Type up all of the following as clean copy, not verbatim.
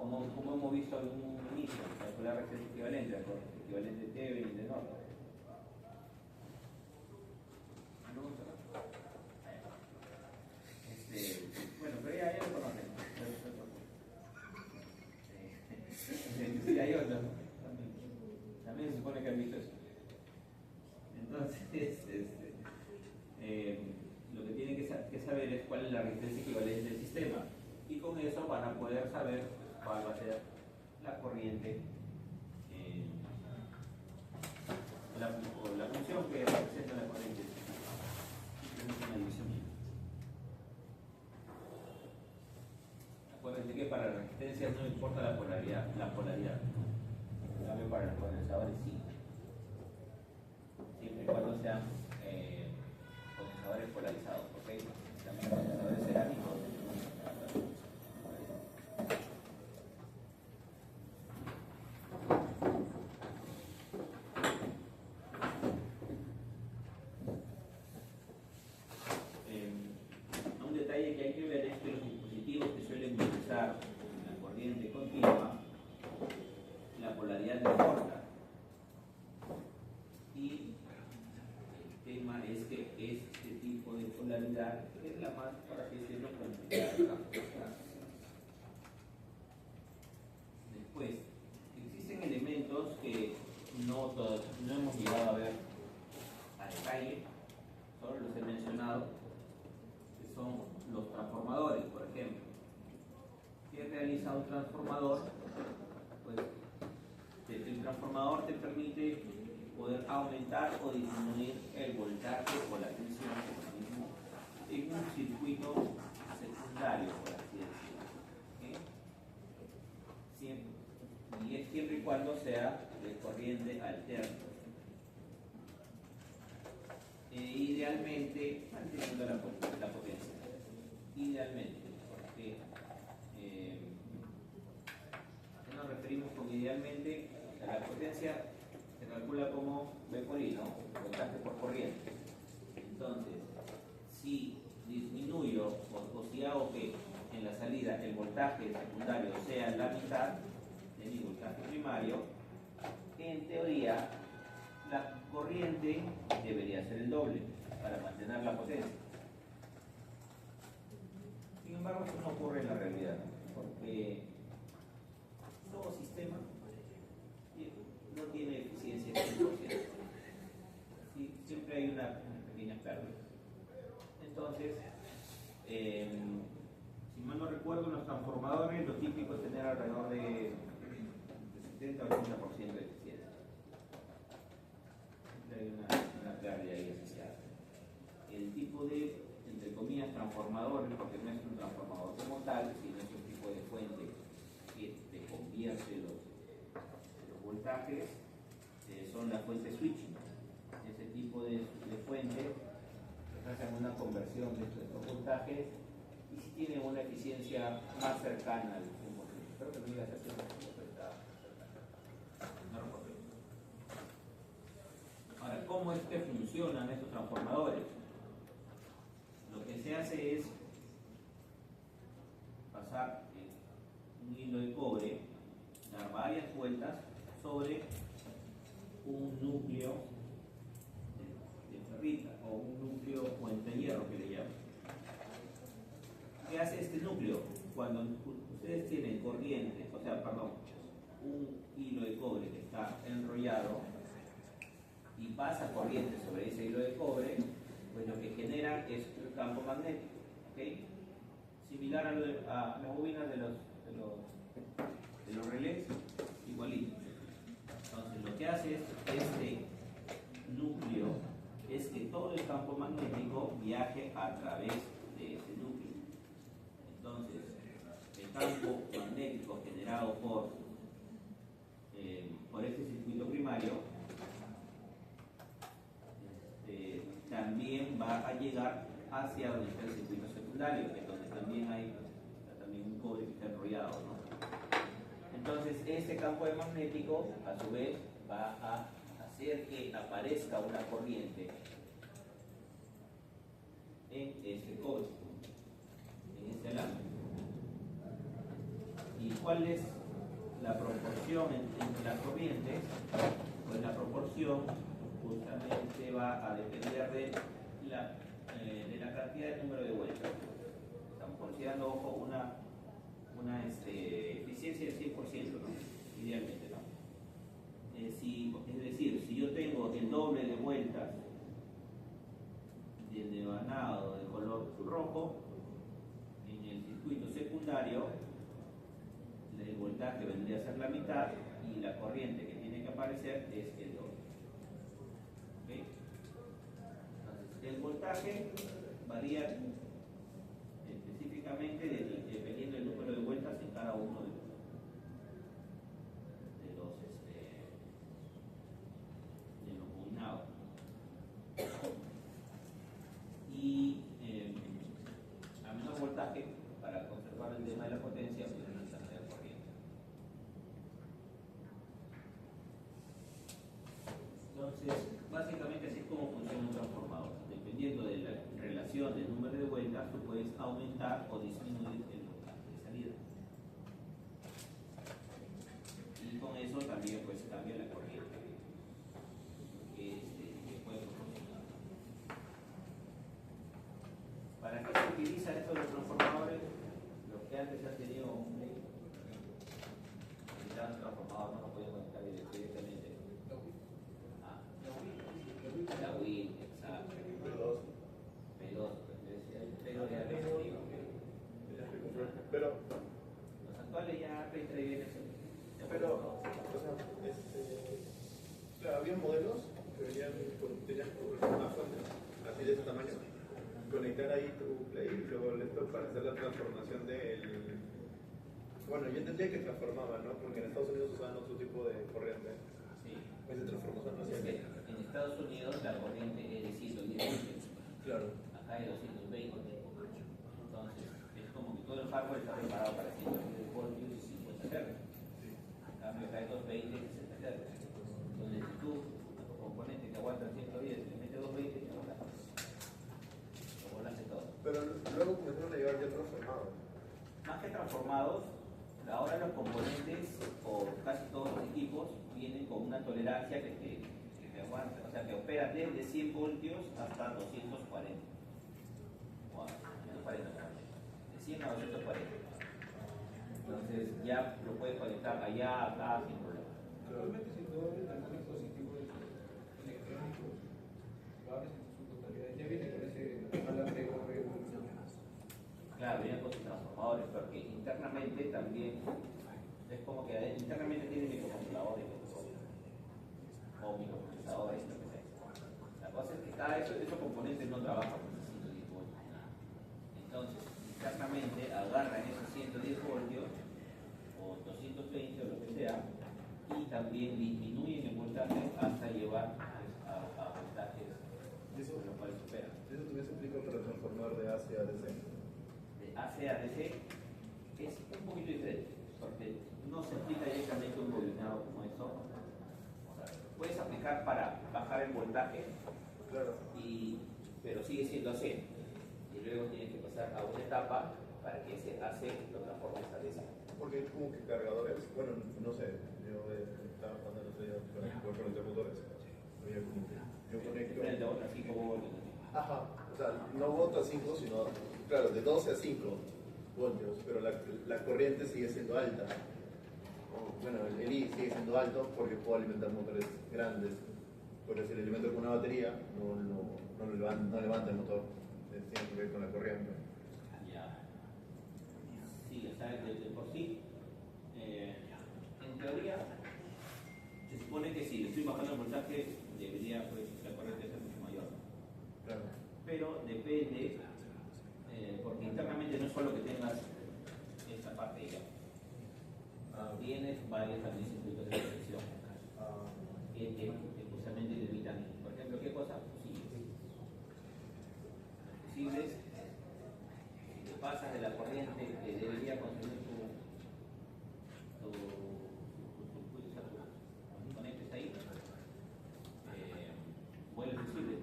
como hemos visto en un inicio, calcular resistencia equivalente, equivalente de Thevenin de Norton. Bueno, pero ya lo conocen. Sí, hay otro. También se supone que han visto eso. Entonces, lo que tienen que saber es cuál es la resistencia equivalente del sistema. Y con eso van a poder saber cuál va a ser la corriente, la función que representa la corriente. Tenemos una división. Acuérdense que para resistencias no importa la polaridad. En cambio, para los condensadores sí. Siempre y cuando sean condensadores polarizados, ¿ok? También condensadores cerámicos. Un detalle que hay que ver es que los dispositivos que suelen utilizar la corriente continua, la polaridad no importa. Y el tema es que este tipo de polaridad es la más, por así decirlo, complicada. Después, existen elementos que no hemos llegado a ver a detalle, solo los he mencionado, que son los transformadores, por ejemplo. ¿Qué realiza un transformador? Pues el transformador te permite poder aumentar o disminuir el voltaje o la tensión en un circuito secundario, por así decirlo. ¿Okay? Y es siempre y cuando sea de corriente alterna. Idealmente manteniendo la potencia. Idealmente, porque ¿a qué nos referimos con idealmente? La potencia se calcula como V por I, ¿no? Voltaje por corriente. Entonces, si disminuyo o si hago que en la salida el voltaje secundario sea la mitad de mi voltaje primario, en teoría la corriente debería ser el doble para mantener la potencia. Sin embargo, eso no ocurre en la realidad, porque todo sistema no tiene eficiencia 100%. ¿Sí? Siempre hay una pequeña pérdida. Entonces, si mal no recuerdo, en los transformadores lo típico es tener alrededor de 70 o 80% de eficiencia. Siempre hay una pérdida ahí asociada. El tipo de, entre comillas, transformadores, porque no es un transformador como tal, sino es un tipo de fuente que te convierte los voltajes, son las fuentes switching. Ese tipo de fuente hacen una conversión de estos voltajes y si tienen una eficiencia más cercana al 100%. Espero que no digas así, pero está cercana. No recuerdo. Ahora, ¿cómo es que funcionan estos transformadores? Lo que se hace es pasar un hilo de cobre, dar varias vueltas sobre un núcleo de ferrita o un núcleo puente hierro que le llaman. ¿Qué hace este núcleo? Cuando ustedes tienen corriente, un hilo de cobre que está enrollado y pasa corriente sobre ese hilo de cobre, pues lo que genera es un campo magnético, ¿okay? Similar a las bobinas de los relés, igualito. Entonces lo que hace este núcleo es que todo el campo magnético viaje a través de ese núcleo. Entonces el campo magnético generado por este circuito primario también va a llegar hacia donde está el circuito secundario, que es donde también hay un cobre que está enrollado, ¿no? Entonces este campo magnético a su vez va a hacer que aparezca una corriente en este cobre, en este alambre. Y ¿cuál es la proporción entre las corrientes? Pues la proporción justamente va a depender de la cantidad de número de vueltas. Estamos considerando, ojo, una eficiencia del 100%, ¿no? Idealmente, ¿no? Es decir, si yo tengo el doble de vueltas del devanado de color rojo, en el circuito secundario, el voltaje vendría a ser la mitad y la corriente que tiene que aparecer es el doble. ¿Okay? Entonces, el voltaje varía específicamente dependiendo del número de vueltas en cada uno de los bobinados. Y a menor voltaje, para conservar el tema de la potencia, pues no está la corriente. Entonces, básicamente así es como funciona un transformador. Dependiendo de la relación del número de vueltas, tú puedes aumentar o disminuir el voltaje de salida. Y con eso también pues cambia la corriente que puede proporcionar. ¿Para qué se utilizan estos los transformadores? Los que antes han tenido un transformador no lo pueden conectar directamente. La Wii, exacto. Veloz, pero de alternativo. Pero, Los actuales ya traen pero, o sea, claro, había modelos que venían tenías una fuente así de ese tamaño, conectar ahí tu play y luego esto para hacer la transformación del. Bueno, yo entendía que transformaban, ¿no? Porque en Estados Unidos usaban otro tipo de corriente. Sí. Esa transformación no hacía. En Estados Unidos la corriente es de 110 voltios. Claro. Acá hay 220. Entonces, es como que todo el hardware está preparado para 110 voltios y 50 Hz. En cambio, acá hay 220 y 60 Hz. Entonces, si tú, a tu componente que aguanta 110, le metes 220, te lo volaste todo. Pero luego comenzaron a llevar ya transformados. Más que transformados, ahora los componentes o casi todos los equipos vienen con una tolerancia que te aguanta, o sea, que opera desde 100 voltios hasta 240. Wow, 240, de 100 a 240. Entonces ya lo puedes conectar allá, acá, sin problema. Actualmente, si tú abres algún dispositivo electrónico, lo abres en su totalidad, ya viene con ese alambre doble. Claro, vienen con sus transformadores, porque internamente también es como que internamente tiene microcontroladores o microprocesadores, lo que sea. La cosa es que esos componentes no trabajan con 110 voltios. Entonces, internamente agarran esos 110 voltios o 220 o lo que sea y también disminuyen el voltaje hasta llevar a voltajes con los cuales superan. ¿Eso también se aplica para transformar de AC a DC? De AC a DC es un poquito diferente, porque no se aplica directamente un bobinado como eso. O sea, puedes aplicar para bajar el voltaje, Claro. pero sigue siendo AC. Y luego tienes que pasar a una etapa para que ese AC lo transformes a DC. Porque hay como que cargadores, bueno, no sé, yo estaba trabajando el otro día para conectar motores. Había como que yo conecto. Diferente a otras 5 voltios. Ajá, o sea, no volto a 5, sino, claro, de 12 a 5 voltios, pero la corriente sigue siendo alta. Bueno, el I sigue siendo alto porque puedo alimentar motores grandes. Porque si le alimento con una batería, no levanta el motor, tiene que ver con la corriente. Ya. Sí, o sea, de por sí, en teoría, se supone que si le estoy bajando el voltaje, debería, pues, la corriente ser mucho mayor. Claro. Pero depende, porque internamente no es solo que tengas esta parte, digamos. Tienes varios también circuitos de protección que justamente limitan, por ejemplo, ¿qué cosas? Fusibles. Los fusibles, si te pasas de la corriente que debería consumir tus conectes ahí, vuelve fusible.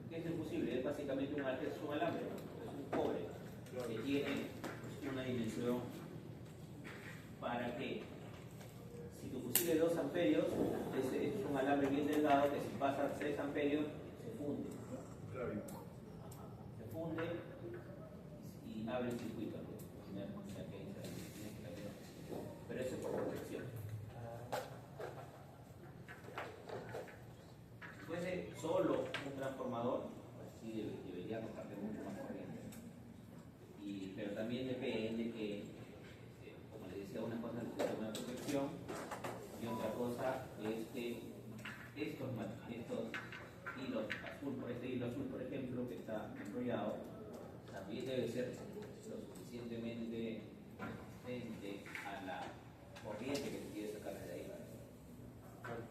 ¿Qué es el fusible? Es básicamente un alambre, es un cobre que tiene una dimensión para que que si tu fusible de 2 amperios es un alambre bien delgado que si pasa a 3 amperios se funde. Claro. Se funde y abre el circuito. Pero eso es por protección. Si fuese solo un transformador, pues sí debería compartir mucho más corriente. Pero también depende que, como les decía, una cosa es el sistema de protección y otra cosa es que estos hilos azul, este hilo azul, por ejemplo, que está enrollado, también debe ser lo suficientemente resistente a la corriente que se quiere sacar de ahí. Entonces,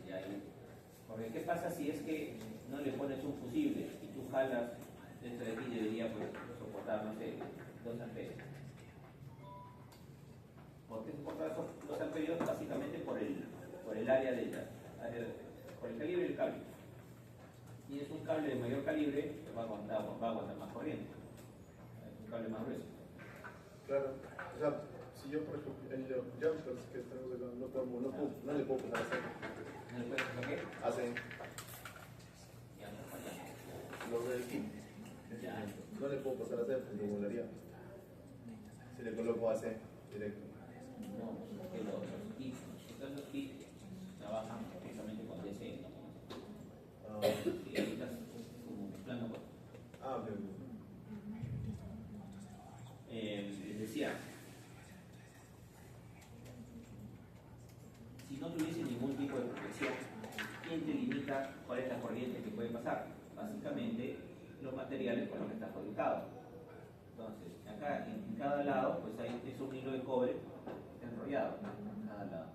ya hay, porque ¿qué pasa si es que no le pones un fusible y tú jalas? Esto de aquí debería pues, soportar, no sé, 2 amperios. ¿Por qué soportar esos 2 amperios? Básicamente por el área por el calibre del cable. Si es un cable de mayor calibre, va a aguantar más corriente. Es un cable más grueso. Claro. O sea, si yo, por ejemplo, en los jumpers que estamos hablando, no le puedo pasar AC. ¿No le puedes hacer qué? AC. Ya no falla. Los del kit. Ya. No le puedo pasar AC porque volaría. Si le coloco AC directo. No, porque los kits trabajan precisamente con DC, ¿no? Ah, Y ahorita es como mezclando con. ok. Les decía, si no tuviese ningún tipo de protección, ¿quién te limita cuál es la corriente que puede pasar? Básicamente, los materiales con los que está fabricado. Entonces, acá en cada lado, pues es un hilo de cobre enrollado en cada lado.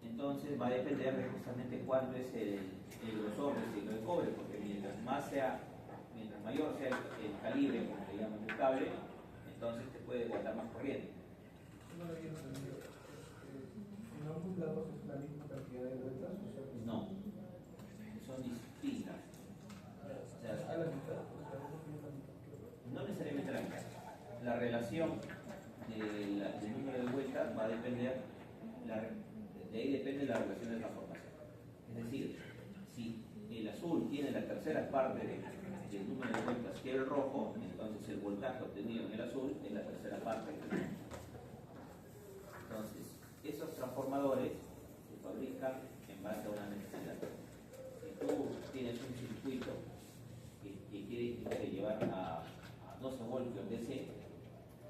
Entonces, va a depender de justamente cuánto es el grosor de ese hilo de cobre, porque mientras mayor sea el calibre, como se llama el cable, entonces te puede aguantar más corriente. No lo había entendido. En ambos lados es la misma cantidad de vueltas, o sea, No, son distintas. O sea, a la mitad, o sea, uno tiene la mitad. no necesariamente la mitad. La relación del número de vueltas va a depender, de ahí depende la relación de transformación. Es decir, si el azul tiene la tercera parte del número de vueltas que el rojo, entonces el voltaje obtenido en el azul es la tercera parte. Entonces, esos transformadores se fabrican en base a una necesidad. Si tú tienes un circuito que quieres llevar a 12 voltios DC,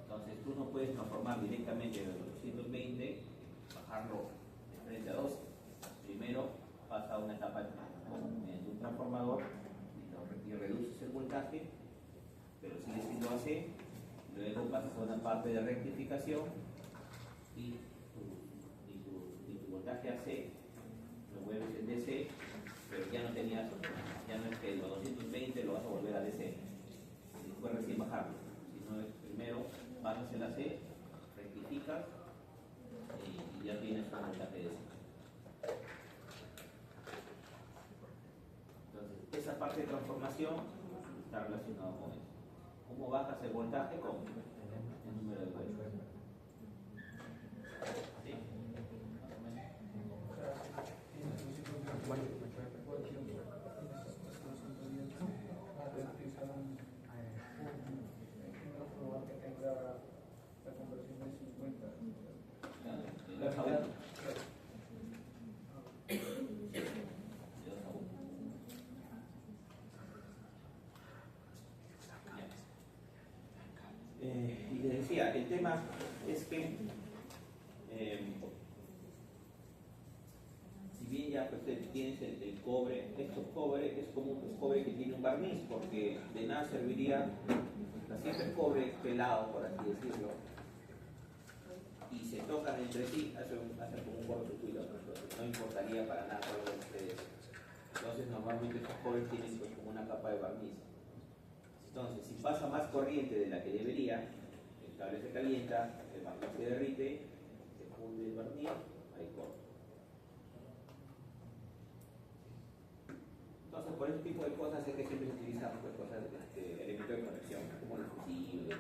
entonces tú no puedes transformar directamente de 220, bajarlo de frente a 12. Primero pasa a una etapa mediante un transformador y reduces el voltaje, pero sigue siendo AC. Luego pasas a una parte de rectificación y tu voltaje AC lo vuelves en DC, pero ya no es que los 220 lo vas a volver a DC. Y después recién bajarlo. Sino es primero pasas el AC, rectificas y ya tienes un voltaje DC. Entonces, esa parte de transformación está relacionada con eso. ¿Cómo bajas el voltaje? Con el número de vueltas. ¿Sí? Más o menos. O sea, tiene un ciclo de ecuación, tienes hasta 210, vas a utilizar un transformador que tenga la conversión de 50. Claro, de 2 a 1. De 2 a 1. Y les decía, el tema es que si bien ya pues, tienes el cobre, estos cobre es como un cobre que tiene un barniz, porque de nada serviría, siempre el cobre pelado, por así decirlo, y se tocan entre sí, hacen como un cortocircuito, no importaría para nada lo de ustedes. Entonces normalmente estos cobres tienen pues, como una capa de barniz. Entonces, si pasa más corriente de la que debería, el cable se calienta, el barniz se derrite, se funde el barniz, ahí corta. Entonces, por ese tipo de cosas es que siempre se utilizan pues, cosas elementos de conexión, como los fusibles.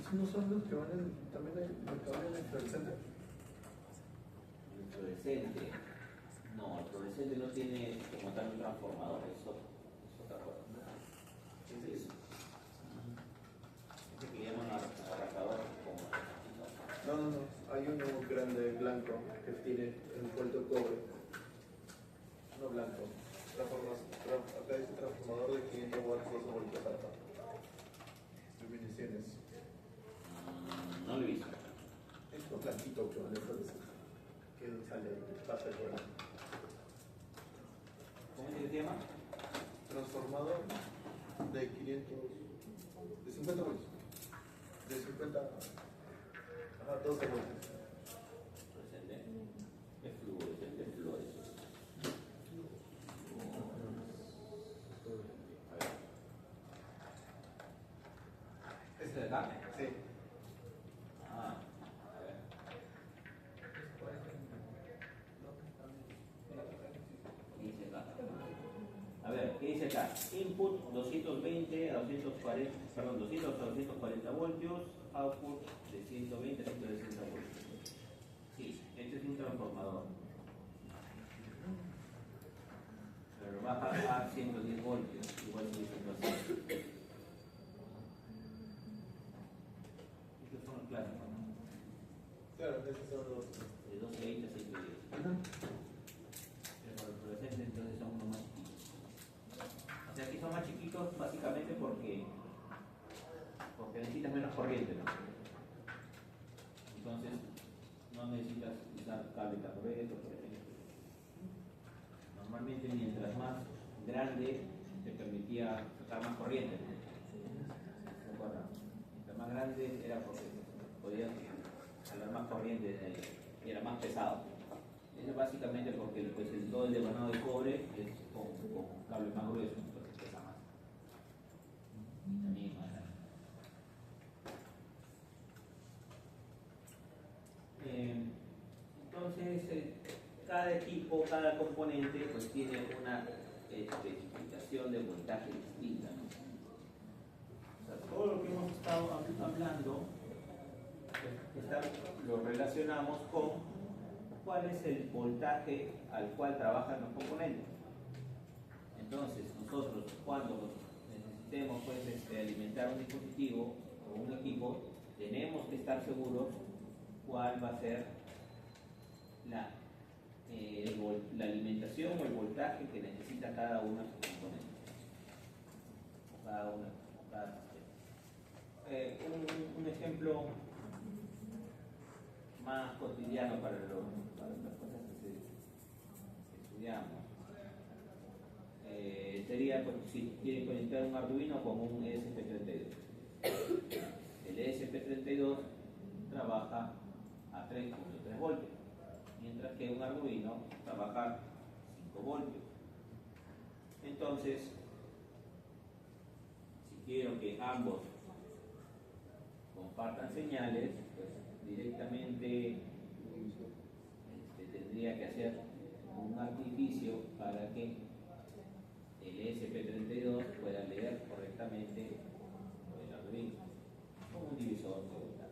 ¿Estos no son los que van también el cable en el fluorescente? El fluorescente. No, el fluorescente no tiene como tal un transformador, eso es otra cosa. ¿Qué es eso? Ese que llaman arrancador como. No. Hay uno grande blanco que tiene envuelto cobre. Uno blanco. Acá dice transformador de 500 watts, 12 voltios alfa. Luminaciones. No lo he visto. Es un blanquito que vale que sale, pasa el vuelo. ¿Cómo se llama? Transformador de 500, de 50 voltios. De 50 a 12 voltios. Fluorescente. Es fluorescente, es fluorescente. A ver. ¿Ese de acá? Sí. Ah, a ver. ¿Qué dice acá? A ver, ¿qué dice acá? Input 220 a 240, perdón, 200 a 240 voltios, output de 120 a 160 voltios. Sí, este es un transformador. Pero baja a 110 voltios, igual sigue siendo así. Estos son los clásicos, ¿no? Claro, esos son los. De 220 a 110. Pero el fluorescente entonces son unos más chiquitos. O sea, aquí son más chiquitos básicamente porque necesitas menos corriente, ¿no? Entonces, no necesitas usar cable tan grueso, por ejemplo. Normalmente, mientras más grande, te permitía sacar más corriente, ¿no? ¿Se acuerdan? Mientras más grande era porque podías jalar más corriente y era más pesado. Eso es básicamente porque pues, todo el devanado de cobre es con cable más grueso, entonces pesa más. Y también más grande. Entonces, cada equipo, cada componente, pues tiene una especificación de voltaje distinta, ¿no? O sea, todo lo que hemos estado hablando lo relacionamos con cuál es el voltaje al cual trabajan los componentes. Entonces, nosotros cuando necesitemos pues, alimentar un dispositivo o un equipo, tenemos que estar seguros cuál va a ser la alimentación o el voltaje que necesita cada uno de sus componentes. O cada sistema. Un ejemplo más cotidiano para las cosas que estudiamos. Sería pues, si quieren conectar un Arduino con un ESP32. El ESP32 trabaja a 3.3 voltios, mientras que un Arduino trabaja a 5 voltios. Entonces, si quiero que ambos compartan señales, pues directamente tendría que hacer un artificio para que el ESP32 pueda leer correctamente el Arduino, como un divisor de voltaje.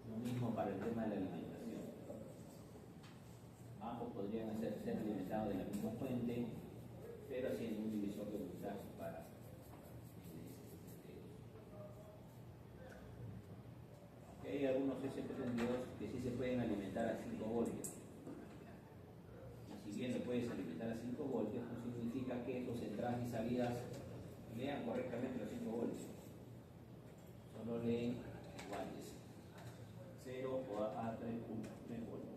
Lo mismo para el tema de la alimentación. Ambos podrían ser alimentados de la misma fuente, pero haciendo un divisor de voltaje para el hay algunos ESP32 que sí se pueden alimentar a 5 voltios. Y si bien lo puedes alimentar a 5 voltios, no significa que sus entradas y salidas lean correctamente los 5 voltios. Solo leen iguales. 0 o a 3.3 voltios.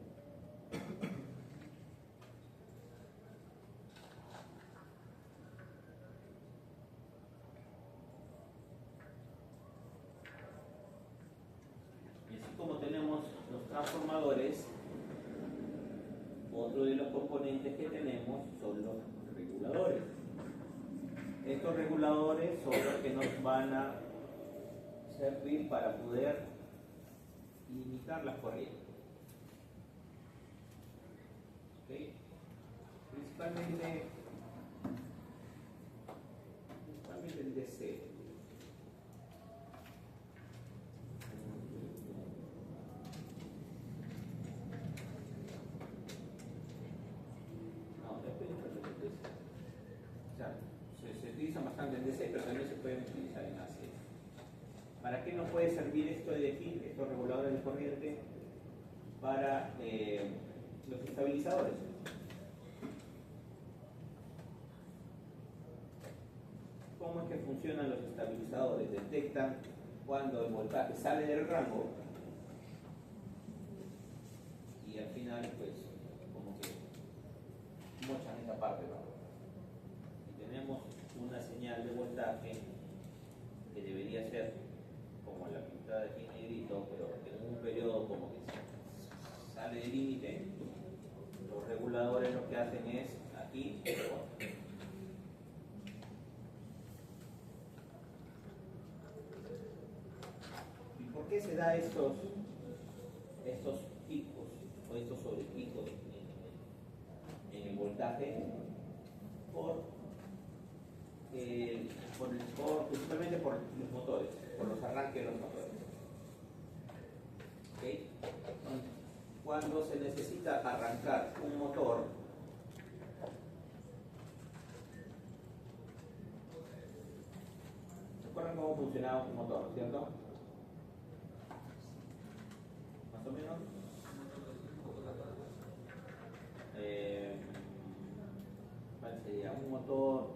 Y así como tenemos los transformadores, otro de los componentes que tenemos son los reguladores. Estos reguladores son los que nos van a servir para poder limitar las corrientes. ¿Okay? Principalmente DC. No, después de DC. O sea, se utilizan bastante en DC, pero también se pueden utilizar en AC. ¿Para qué nos puede servir esto de aquí, estos reguladores de corriente? Para los estabilizadores. ¿Cómo es que funcionan los estabilizadores? Detectan cuando el voltaje sale del rango y al final pues como que mochan esa parte, ¿no? Y tenemos una señal de voltaje que debería ser como la pintada aquí en negrito, pero en un periodo como que sale del límite. Los reguladores lo que hacen es aquí ¿por qué se da estos picos o estos sobrepicos en el voltaje? Principalmente por los motores, por los arranques de los motores. ¿Okay? Cuando se necesita arrancar un motor, ¿recuerdan cómo funcionaba un motor, cierto? Más o menos. ¿Cuál sería? Un motor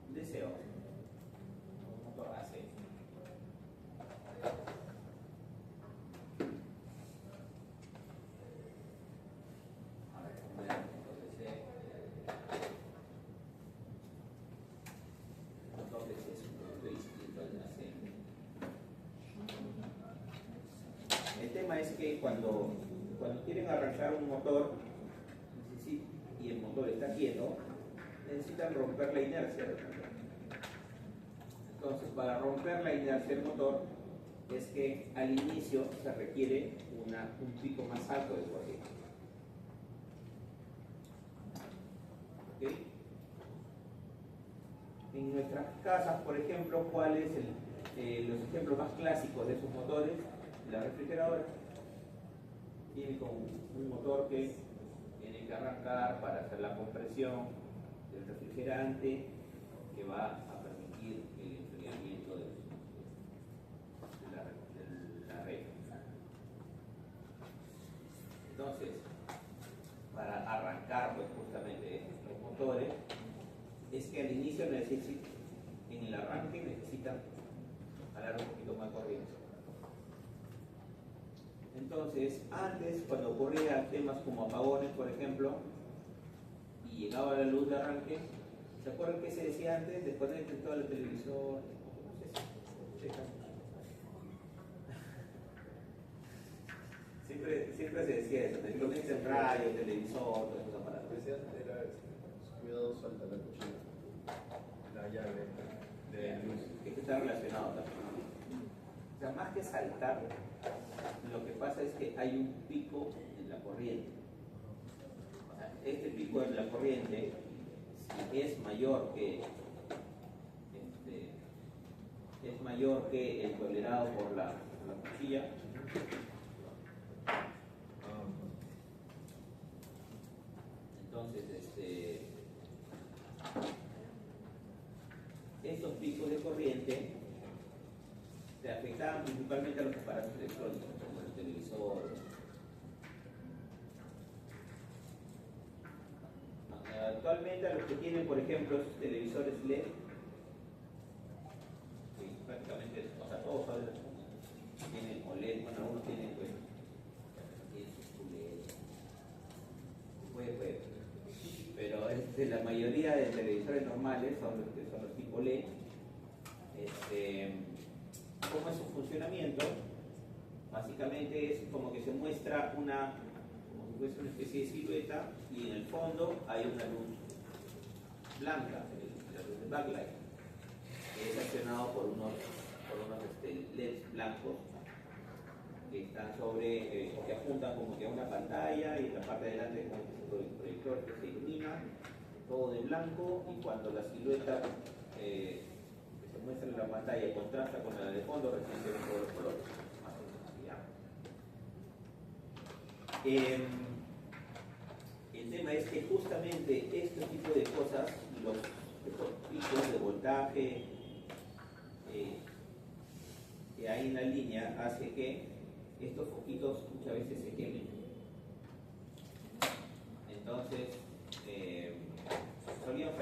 DC, un motor AC. El tema es que cuando quieren arrancar un motor y el motor está quieto, necesitan romper la inercia del motor. Entonces, para romper la inercia del motor es que al inicio se requiere un pico más alto de corriente. ¿Okay? En nuestras casas, por ejemplo, ¿cuáles los ejemplos más clásicos de esos motores? La refrigeradora tiene como un motor que tiene que arrancar para hacer la compresión del refrigerante que va a permitir el enfriamiento de la red. Entonces, para arrancar pues, justamente los motores, es que al inicio en el arranque necesitan jalar un poquito más corriente. Entonces, antes, cuando ocurría temas como apagones, por ejemplo, y llegaba la luz de arranque, ¿se acuerdan qué se decía antes? Desconecten todo el televisor. Siempre se decía eso, desconecten radio, televisor, todos esos aparatos. Era cuidado, salta la cuchilla, la llave de luz. Esto está relacionado también. O sea, más que saltar, lo que pasa es que hay un pico en la corriente. O sea, este pico en la corriente, si es mayor que el tolerado por la cuchilla, entonces estos picos de corriente se afectaban principalmente a los aparatos electrónicos, como el televisor. Actualmente a los que tienen, por ejemplo, esos televisores LED, que prácticamente, o sea, todos ahora tienen OLED, bueno, algunos tienen, pues, su LED, pero la mayoría de televisores normales son los tipo LED. ¿Cómo es su funcionamiento? Básicamente es como que se muestra como si fuese una especie de silueta y en el fondo hay una luz blanca, la luz de backlight, que es accionado por unos LEDs blancos que están que apuntan como que a una pantalla y en la parte de delante como que el proyector que se ilumina, todo de blanco, y cuando la silueta que se muestra en la pantalla contrasta con la de fondo, recién se ven todos los colores. El tema es que justamente este tipo de cosas, estos picos de voltaje que hay en la línea, hace que estos foquitos muchas veces se quemen. Entonces, suelen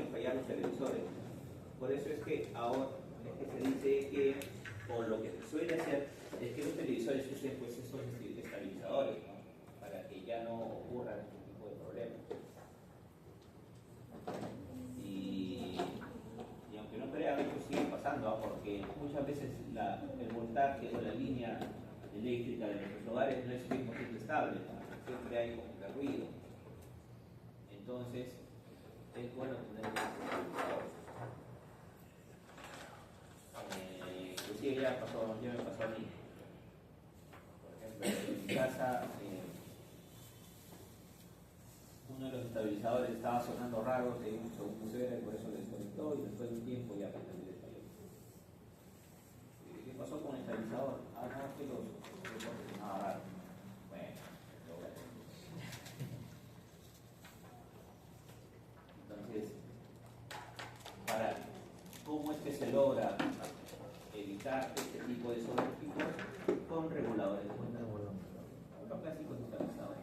fallar los televisores. Por eso es que ahora se dice que, o lo que se suele hacer, es que los televisores usen pues esos estabilizadores, ¿no? Para que ya no ocurran este tipo de problemas. Y aunque no crean, esto sigue pasando, ¿ah? Porque muchas veces el voltaje o la línea eléctrica de nuestros hogares no es 100% estable, ¿no? Siempre hay como que ruido. Entonces, es bueno tener un estabilizador. Inclusive ya me pasó a mí. Por ejemplo, en mi casa, uno de los estabilizadores estaba sonando raro, según era, y por eso lo desconectó, y después de un tiempo ya aprendió el estabilizador. ¿Qué pasó con el estabilizador? Ah, no, es que los sonaba raro. Bueno, lo voy a hacer. Entonces, ¿cómo es que se logra evitar este tipo de sobrepicos? Con reguladores de voltaje. Los clásicos estabilizadores.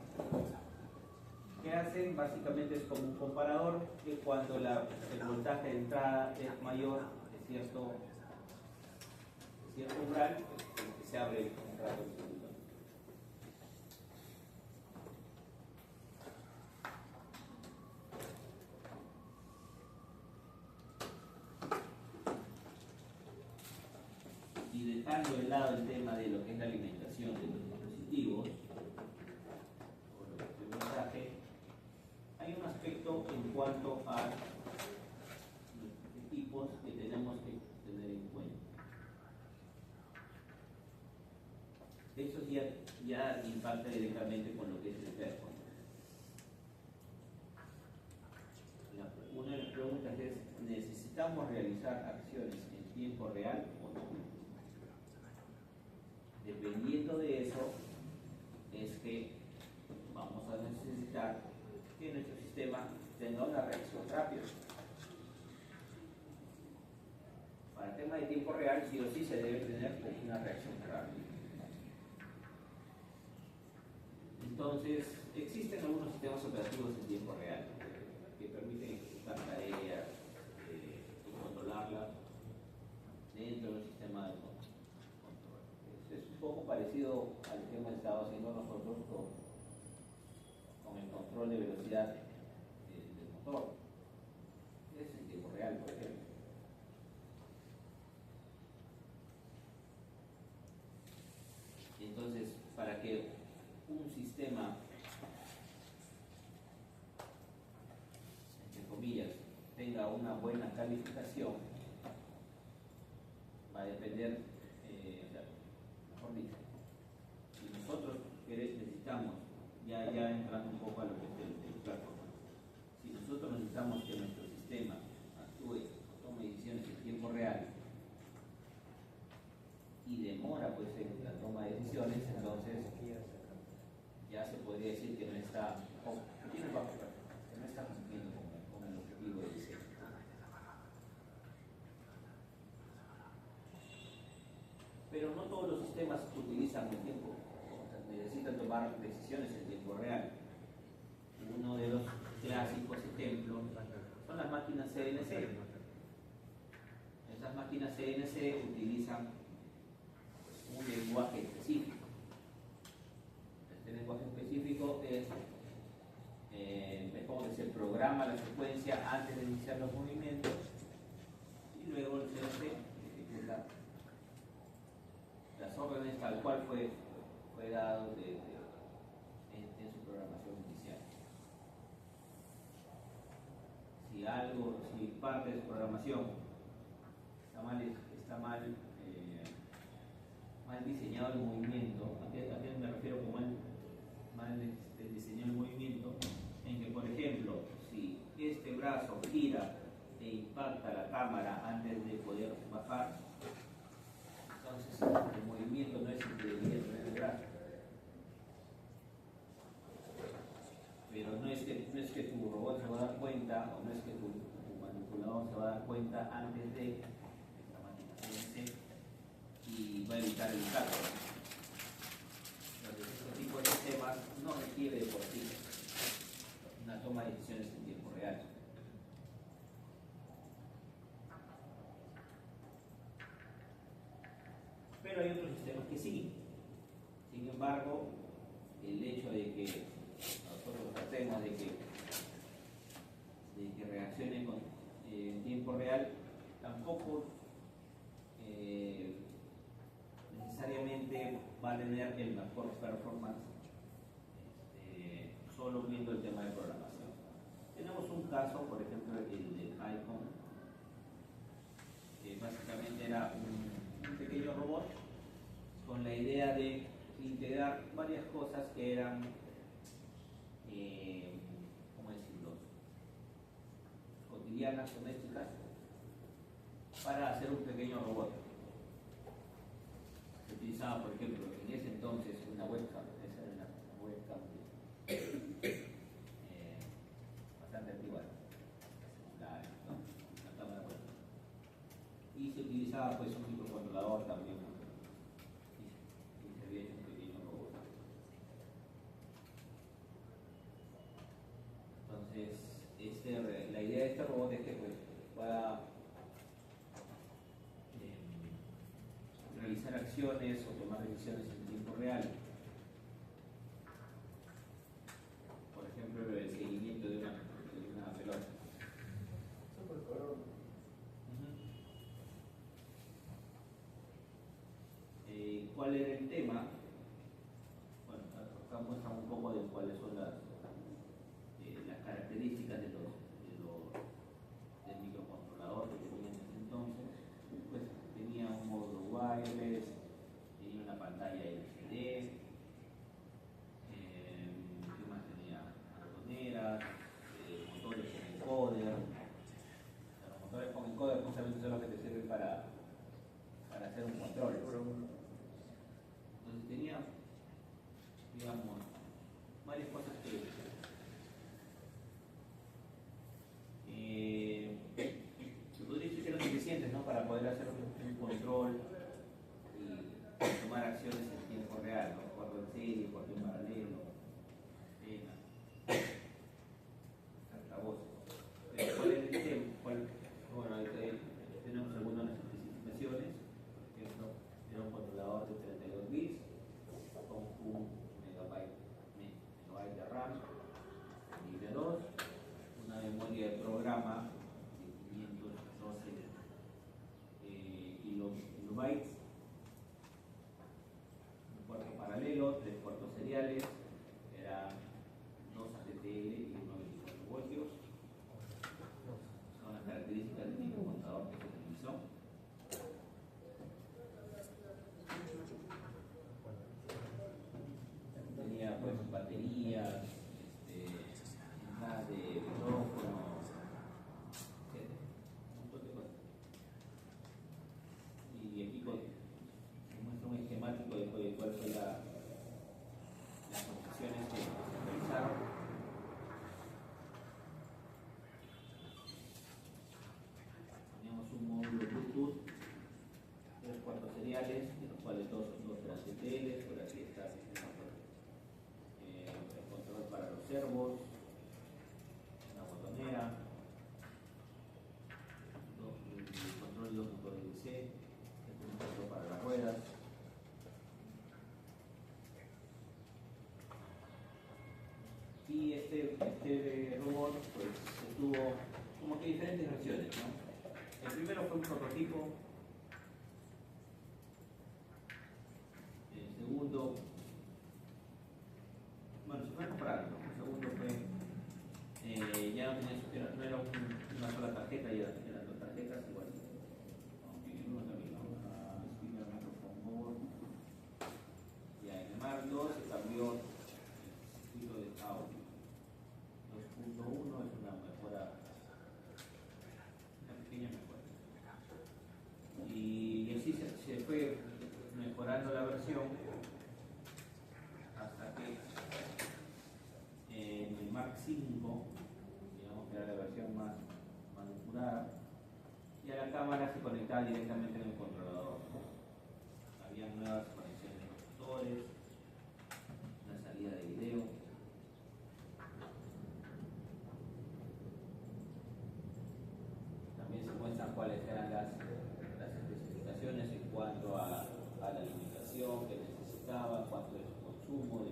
¿Qué hacen? Básicamente es como un comparador que cuando el voltaje de entrada es mayor de cierto umbral, pues, que se abre un rato el circuito. Y dejando de lado el tema de lo que es la alimentación de los dispositivos, o lo que es el voltaje, hay un aspecto en cuanto a los equipos que tenemos que tener en cuenta. Eso ya impacta directamente con lo que es el performance. Una de las preguntas es, ¿necesitamos realizar acciones en tiempo real o no? Dependiendo de eso, es que vamos a necesitar que nuestro sistema tenga una reacción rápida. Para el tema de tiempo real, sí o sí se debe tener una reacción rápida. Entonces, existen algunos sistemas operativos en tiempo real que permiten ejecutar tareas y controlarlas dentro del sistema de control. Es un poco parecido al que hemos estado haciendo nosotros con el control de velocidad del motor. Es en tiempo real, por ejemplo. Entonces, para que un sistema, entre comillas, tenga una buena calificación, va a depender, mejor dicho, si nosotros necesitamos, ya entrando un poco a lo que es el platform, si nosotros necesitamos que nuestro sistema actúe o tome decisiones en tiempo real y demora pues en la toma de decisiones, entonces ya se podría decir que no está cumpliendo con el objetivo de diseño. Pero no todos los sistemas utilizan el tiempo, o sea, necesitan tomar decisiones en tiempo real. Uno de los clásicos ejemplos son las máquinas CNC. Esas máquinas CNC utilizan un lenguaje específico. Este lenguaje específico es como que se programa la secuencia antes de iniciar los movimientos y luego el CNC ejecuta las órdenes tal cual fue dado en su programación inicial. Si parte de su programación está mal diseñado el movimiento, ¿a qué me refiero con mal diseñado el movimiento? En que, por ejemplo, si este brazo gira en impacta la cámara antes de poder bajar, entonces el movimiento no es el que debería tener el brazo. Pero no es que tu robot se va a dar cuenta, o no es que tu manipulador se va a dar cuenta antes de que la máquina piense y va a evitar el impacto. Entonces, este tipo de sistemas no requiere de por sí una toma de decisiones en tiempo real. Pero hay otros sistemas que sí. Sin embargo, el hecho de que nosotros tratemos de que reaccione en tiempo real tampoco necesariamente va a tener el mejor performance solo viendo el tema de programación. Tenemos un caso, por ejemplo, el del iPhone, que básicamente era un pequeño robot con la idea de integrar varias cosas que eran, ¿cómo decirlo?, cotidianas, domésticas, para hacer un pequeño robot. Se utilizaba, por ejemplo, en ese entonces una webcam, esa era una webcam bastante antigua, ¿no? Una cámara webcam. Y se utilizaba pues un microcontrolador también, ¿no? Y se había hecho un pequeño robot. Entonces, la idea de este robot es que pues, pueda realizar acciones o tomar decisiones en tiempo real. Por ejemplo, el seguimiento de una pelota. ¿Cuál era el tema? Bueno, acá muestran un poco de cuáles son las características del microcontrolador que tenía en ese entonces. Pues tenía un módulo wireless, tenía una pantalla LCD, ¿qué más tenía? Botoneras, motores con encoder. Los motores con encoder justamente son los que te sirven para hacer un control. Entonces tenía, digamos, varias cosas que se podría decir que eran suficientes, ¿no?, para poder hacer un control y tomar acciones en tiempo real, ¿no? Corto en serie, corto en paralelo, altavoces. ¿Cuál es el tema? Bueno, tenemos algunas especificaciones. Por ejemplo, era un controlador de 32 bits con un megabyte de RAM, nivel 2, una memoria de programa de 512 kilobytes, un puerto paralelo, 3 puertos seriales, eran 2 ATTL y 1 24 voltios. Son las características del microcontador que se utilizó. Tenía pues baterías, entradas de micrófono, etc. Un montón de cosas. Y aquí muestra un esquemático de cuál fue las conexiones que se realizaron. Teníamos un módulo Bluetooth, 3 puertos seriales, de los cuales dos eran CTL, por aquí está el control para los servos, una botonera, el control de los motores DC, un control para las ruedas. Y este robot pues tuvo como que diferentes versiones, ¿no? El primero fue un prototipo. El segundo, bueno, se fue comprando. El segundo fue, ya no tenía, no era una sola tarjeta, ya eran 2 tarjetas igual. Uno también, ¿no? Speaker Microphone Board. Ya en el Mark II se cambió el circuito de audio. 2.1 es una la cámara se conectaba directamente en el controlador. Había nuevas conexiones de motores, una salida de video. También se muestran cuáles eran las especificaciones en cuanto a la alimentación que necesitaba, cuánto es su consumo de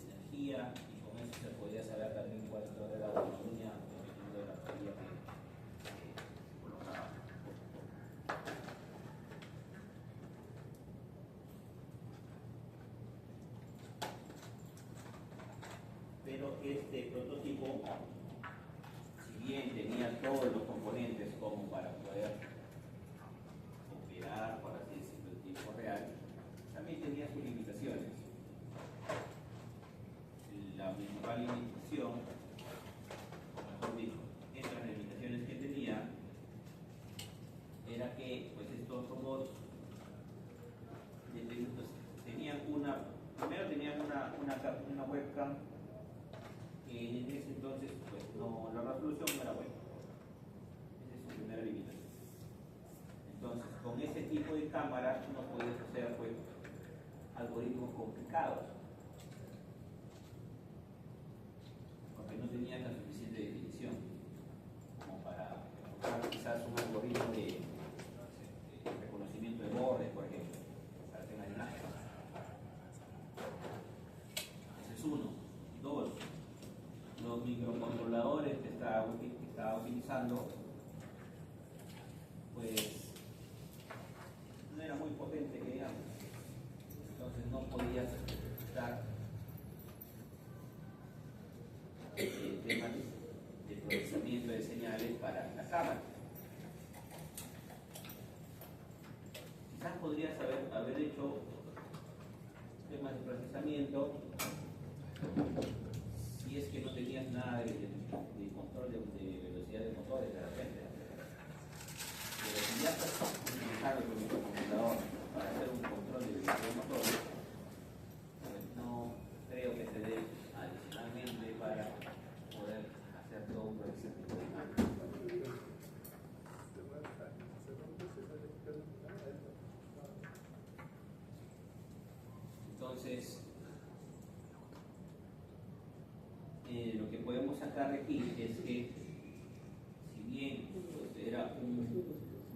energía, y con eso se podía saber también cuál era la autonomía dependiendo de la batería que se colocaba. Pero este prototipo, si bien tenía todos los componentes como para poder operar, por así decirlo, en tiempo real, también tenía sus limitaciones. La principal limitación, o mejor dicho, entre las limitaciones que tenía, era que pues, estos robots pues, tenían primero tenían una webcam que en ese entonces pues, no, la resolución no era buena. Esa es su primera limitación. Entonces, con ese tipo de cámaras no podías hacer pues, algoritmos complicados, porque no tenían la suficiente definición como para usar quizás un algoritmo de reconocimiento de bordes, por ejemplo, para que tengan imagen. Ese es uno. Dos, los microcontroladores que estaba utilizando pues no era muy potente, que digamos. Entonces no podías usar temas de procesamiento de señales para la cámara. Quizás podrías haber hecho temas de procesamiento si es que no tenías nada de control de velocidad de motores de repente. Pero si ya estás utilizando tu microcontrolador para hacer un control de velocidad de motores, pues no creo que te dé adicionalmente para poder hacer todo un procesamiento de imagen. Entonces, lo que podemos sacar de aquí es que si bien pues, era un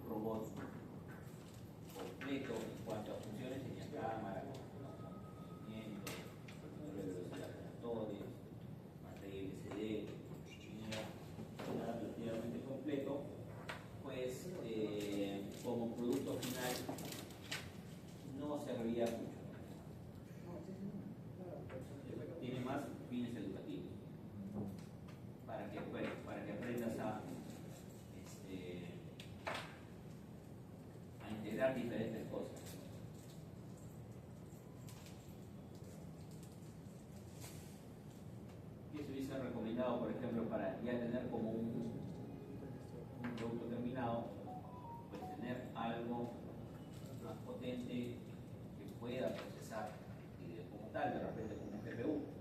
robot completo en cuanto a funciones, tenía cámara, movimiento, control de velocidad de motores, pantalla LCD, era relativamente completo, pues como producto final no servía mucho. Tiene más fines educativos para que aprendas a integrar diferentes cosas. ¿Qué se hubiese recomendado, por ejemplo, para ya tener como un producto terminado? Pues tener algo más potente que pueda procesar video como tal, de repente como un GPU.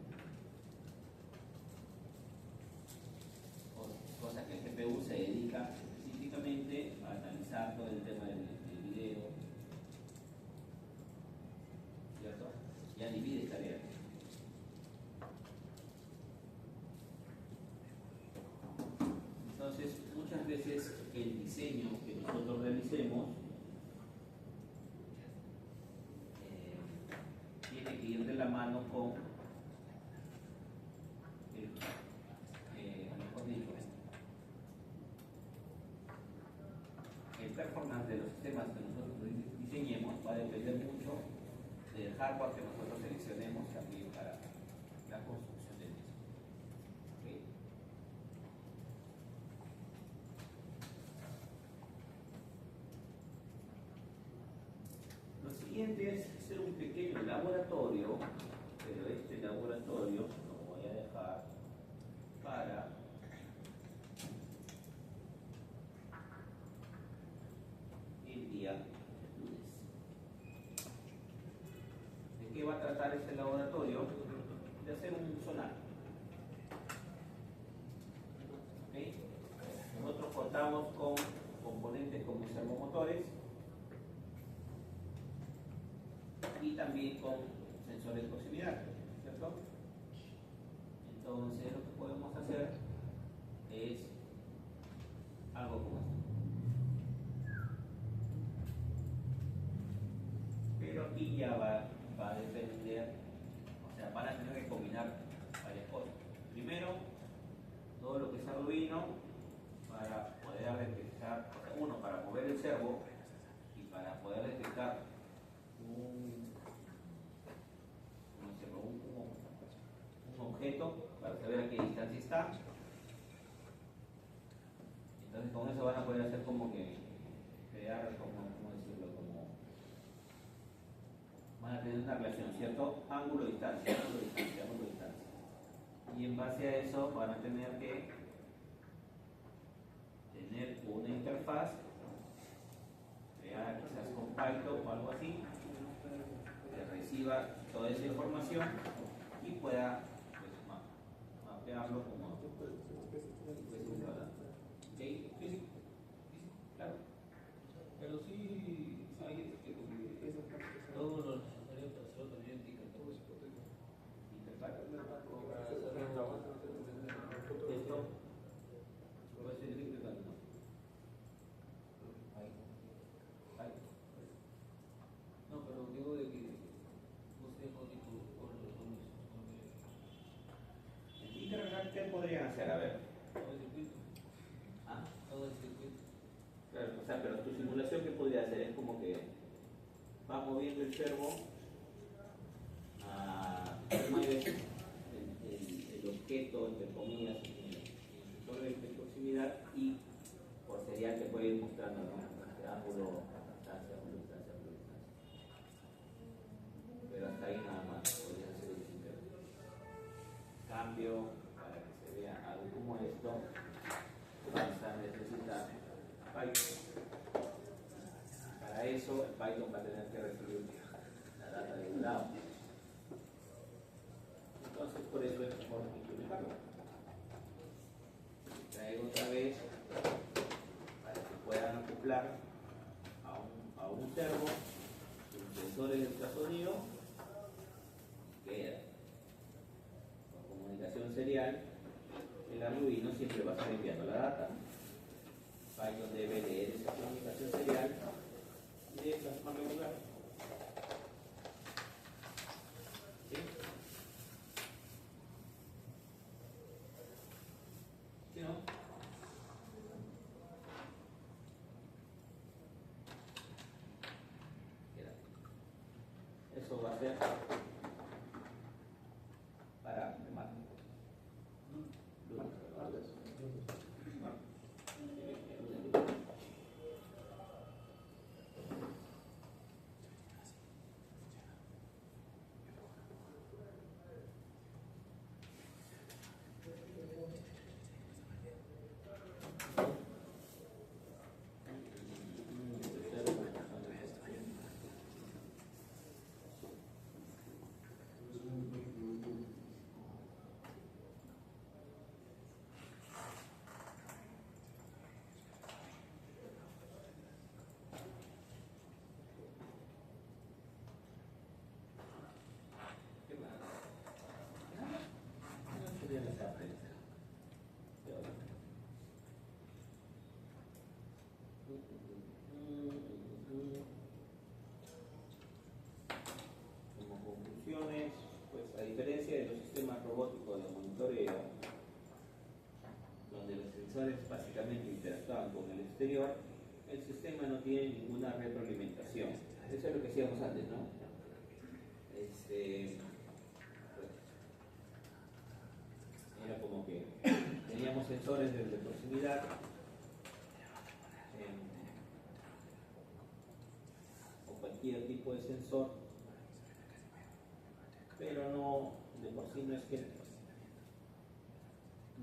Cosa que el GPU se dedica específicamente a analizar todo el tema del video, ¿cierto? Ya divide tareas. Entonces, muchas veces el diseño que nosotros realicemos tiene que ir de la mano con mejor dicho, el performance de los sistemas que nosotros diseñemos va a depender mucho del hardware que nosotros seleccionemos también para la construcción del mismo. ¿Okay? Lo siguiente es hacer un pequeño laboratorio, pero este laboratorio lo voy a dejar para el día lunes. ¿De qué va a tratar este laboratorio? De hacer un sonar. ¿Okay? Nosotros contamos con componentes y también con sensores de proximidad, ¿cierto? Entonces lo que podemos hacer es algo como esto. Pero aquí ya va a depender, o sea, van a tener que combinar varias cosas. Primero, todo lo que es Arduino para poder detectar, o sea, uno, para mover el servo y para poder detectar ¿cómo se llama? Un objeto para saber a qué distancia está. Entonces con eso van a poder hacer como que crear, ¿cómo decirlo? Como van a tener una relación, ¿cierto? Ángulo, distancia, ángulo, distancia, ángulo, distancia. Y en base a eso van a tener que tener una interfaz, crear quizás con Python o algo así, que reciba toda esa información y pueda pues, mapearlo como si fuese un radar. ¿Ok? Sí, sí, sí, claro. Pero sí, hay gente que esa parte Todo lo necesario para hacerlo también indica todo ese Interfaz. para hacer el trabajo. Esto puede ser interpretado, ¿no? Ahí. No, pero digo de que usted con En internet, ¿qué podrían hacer? A ver. todo el circuito. Ah, Todo el circuito. claro, o sea, pero tu simulación, ¿qué podría hacer? Es como que va moviendo el servo mueve el objeto, entre comillas, en el sensor de proximidad y por serial te puede ir mostrando, ¿no? Ángulo, distancia, ángulo, distancia, ángulo, distancia. Pero hasta ahí nada más, podrías hacer el interno. Cambio, para que se vea algo como esto, vas a necesitar Python. Para eso, el Python va a tener que recibir la data de un lado. Entonces, por eso es mejor implementarlo. Traigo otra vez para que puedan acoplar a un servo sus sensores de ultrasonido. Queda con comunicación serial. El Arduino siempre va a estar enviando la data. Python debe leer esa comunicación serial y de plasmarlo en lugar. ¿Sí? ¿Sí, no? Eso va a ser para remate. ¿Qué más? No sería la parte. Como conclusiones, pues a diferencia de los sistemas robóticos de monitoreo, donde los sensores básicamente interactúan con el exterior, el sistema no tiene ninguna retroalimentación. Eso es lo que hacíamos antes, ¿no? Pues, era como que teníamos sensores de proximidad, o cualquier tipo de sensor, pero no, de por sí no es que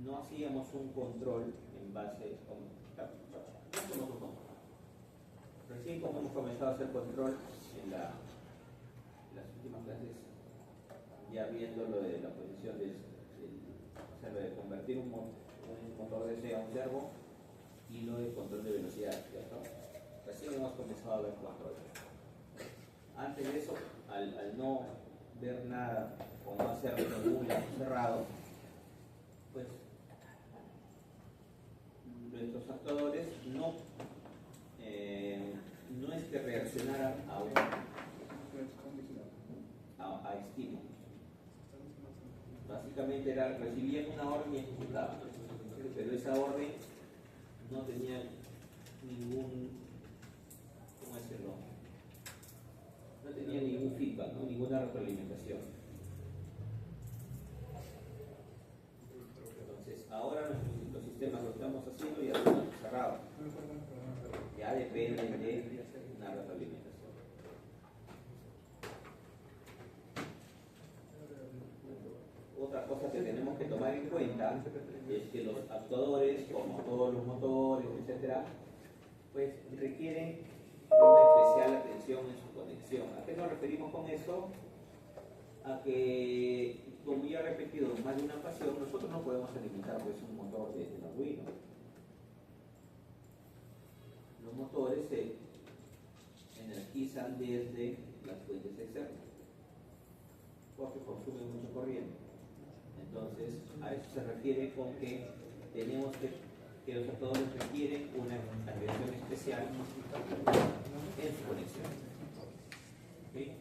no hacíamos un control en base no hacemos un control. Recién como hemos comenzado a hacer control en las últimas clases, ya viendo lo de la posición o sea, lo de convertir un motor DC a un servo y lo de control de velocidad, ¿cierto? Recién hemos comenzado a ver control. Antes de eso, al no ver nada o no hacerlo nula o cerrado, pues nuestros actuadores no es que reaccionaran a estímulos. Básicamente recibían una orden y ejecutaban, pero esa orden no tenía ningún, ¿cómo decirlo? No tenía ningún feedback, ¿no? Ninguna retroalimentación. Entonces, ahora los sistemas lo estamos haciendo y ya están cerrados. Ya dependen de una retroalimentación. Otra cosa que tenemos que tomar en cuenta es que los actuadores, como todos los motores, etcétera, pues requieren una especial atención en su conexión. ¿A qué nos referimos con eso? A que, como ya he repetido más de una ocasión, nosotros no podemos alimentar pues, un motor desde el Arduino. Los motores se energizan desde las fuentes externas porque consumen mucha corriente. Entonces, a eso se refiere con que tenemos que los actuadores requieren una atención especial en su conexión. ¿Sí?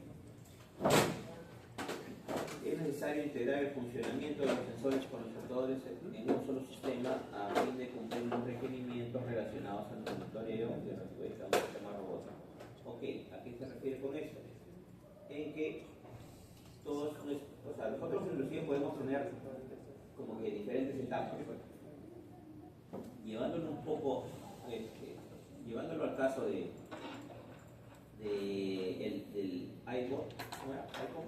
Es necesario integrar el funcionamiento de los sensores con los actuadores en un solo sistema a fin de cumplir los requerimientos relacionados al monitoreo de respuesta a un sistema robótico. Ok, ¿a qué se refiere con eso? En que nosotros inclusive podemos tener como que diferentes etapas. Llevándolo un poco, llevándolo al caso del iPod, ¿cómo era? ¿iPod?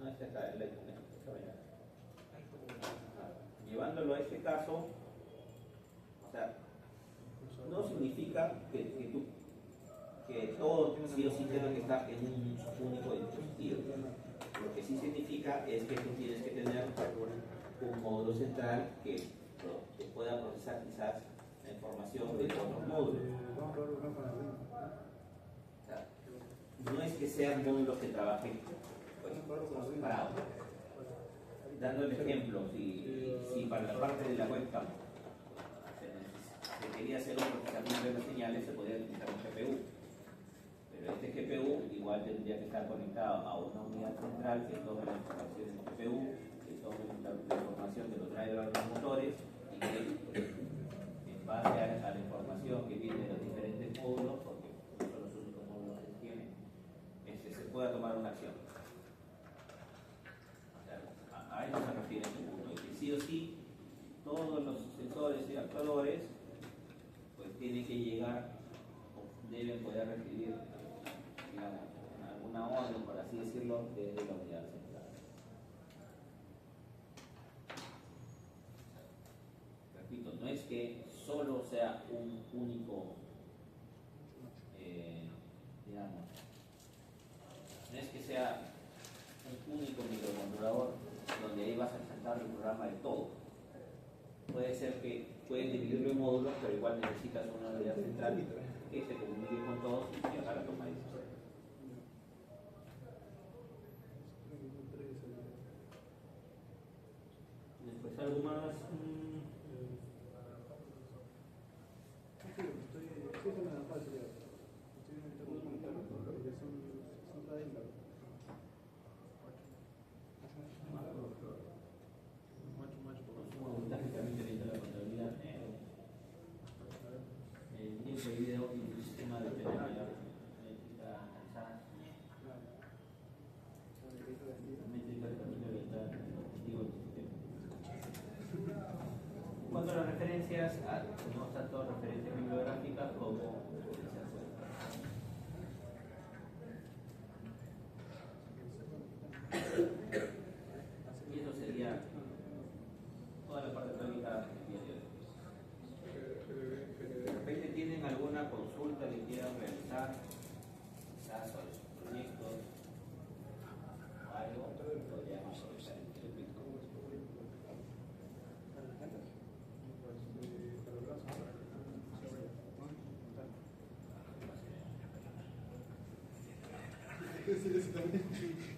No, este acá, el iPhone, llevándolo a este caso, o sea, no significa que todo sí o sí tenga que estar en un único dispositivo. Lo que sí significa es que tú tienes que tener un módulo central que pueda procesar quizás la información de otros módulos. O sea, no es que sean módulos que trabajen pues, separados. Dando el ejemplo, si para la parte de la webcam se quería hacer un procesamiento de las señales, se podría utilizar un GPU. Pero este GPU igual tendría que estar conectado a una unidad central que tome la información del GPU, que tome la información de los drivers de los motores y que en base a la información que viene de los diferentes módulos, porque son los únicos módulos que se tienen, se pueda tomar una acción. O sea, a eso se refiere este punto, y que sí o sí todos los sensores y actuadores pues tienen que llegar o deben poder recibir alguna orden, por así decirlo, desde la unidad central. Repito, no es que solo sea un único, digamos, no es que sea un único microcontrolador donde ahí vas a insertar el programa de todo. Puede ser que pueden dividirlo en módulos, pero igual necesitas una unidad central que se comunique con todos y haga la toma de decisiones. Después algo más. Cuando las referencias, tenemos tanto referencias bibliográficas como referencias web. Y eso sería toda la parte práctica del día de hoy. De repente tienen alguna consulta que quieran realizar, quizás sobre sus proyectos, o algo, podríamos aprovechar el tiempo. Ese también.